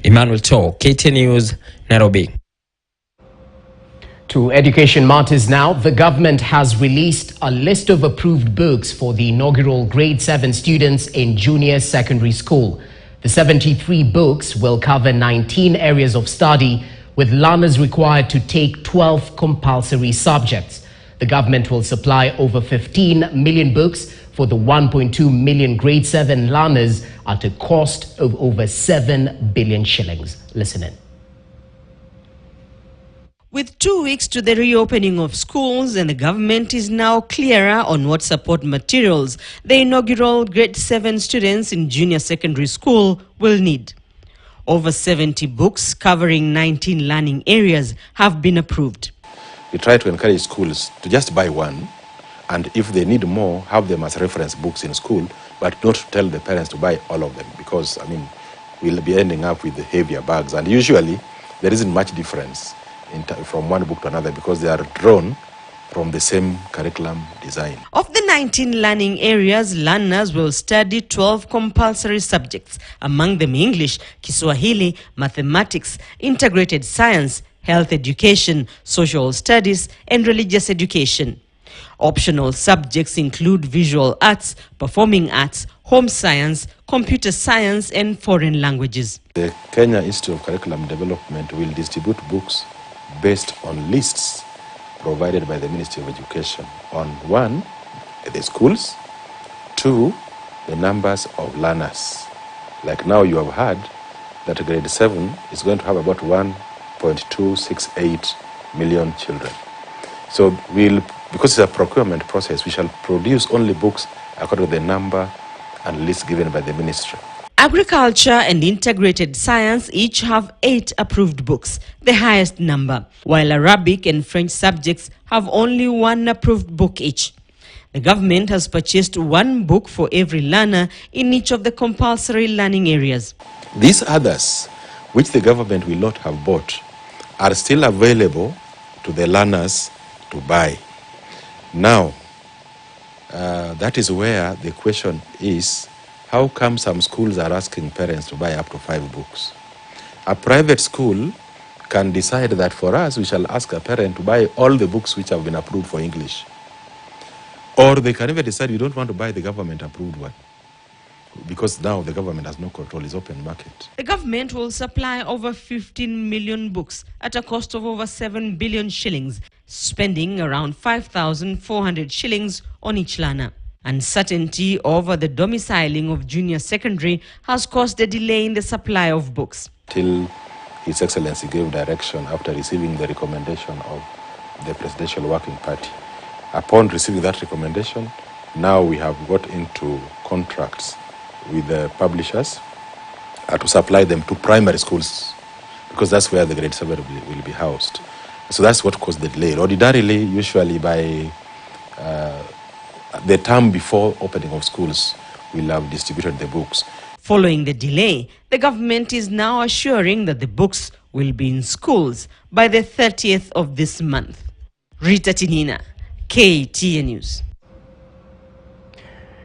Emmanuel Cho, KTN News, Nairobi. To education matters now, the government has released a list of approved books for the inaugural grade 7 students in junior secondary school. The 73 books will cover 19 areas of study, with learners required to take 12 compulsory subjects. The government will supply over 15 million books for the 1.2 million grade 7 learners at a cost of over 7 billion shillings. Listen in. With 2 weeks to the reopening of schools, and the government is now clearer on what support materials the inaugural grade 7 students in junior secondary school will need. Over 70 books covering 19 learning areas have been approved. We try to encourage schools to just buy one, and if they need more, have them as reference books in school, but not tell the parents to buy all of them, because, we'll be ending up with the heavier bags. And usually, there isn't much difference from one book to another because they are drawn from the same curriculum design. Of the 19 learning areas, learners will study 12 compulsory subjects, among them English, Kiswahili, mathematics, integrated science, health education, social studies, and religious education. Optional subjects include visual arts, performing arts, home science, computer science, and foreign languages. The Kenya Institute of Curriculum Development will distribute books based on lists provided by the Ministry of Education on 1, the schools, 2, the numbers of learners. Like now you have heard that grade 7 is going to have about 1.268 million children. So because it's a procurement process, we shall produce only books according to the number and list given by the ministry. Agriculture and integrated science each have 8 approved books, the highest number, while Arabic and French subjects have only 1 approved book each. The government has purchased 1 book for every learner in each of the compulsory learning areas. These others, which the government will not have bought, are still available to the learners to buy. Now, that is where the question is, how come some schools are asking parents to buy up to 5 books? A private school can decide that for us, we shall ask a parent to buy all the books which have been approved for English. Or they can even decide we don't want to buy the government approved one, because now the government has no control, it's open market. The government will supply over 15 million books at a cost of over 7 billion shillings, spending around 5,400 shillings on each learner. Uncertainty over the domiciling of junior secondary has caused a delay in the supply of books. Till His Excellency gave direction after receiving the recommendation of the Presidential Working Party. Upon receiving that recommendation, now we have got into contracts with the publishers to supply them to primary schools, because that's where the grade 7 will be housed. So that's what caused the delay. Ordinarily, usually by the term before opening of schools, we'll have distributed the books. Following the delay, the government is now assuring that the books will be in schools by the 30th of this month. Rita Tinina, KTN News.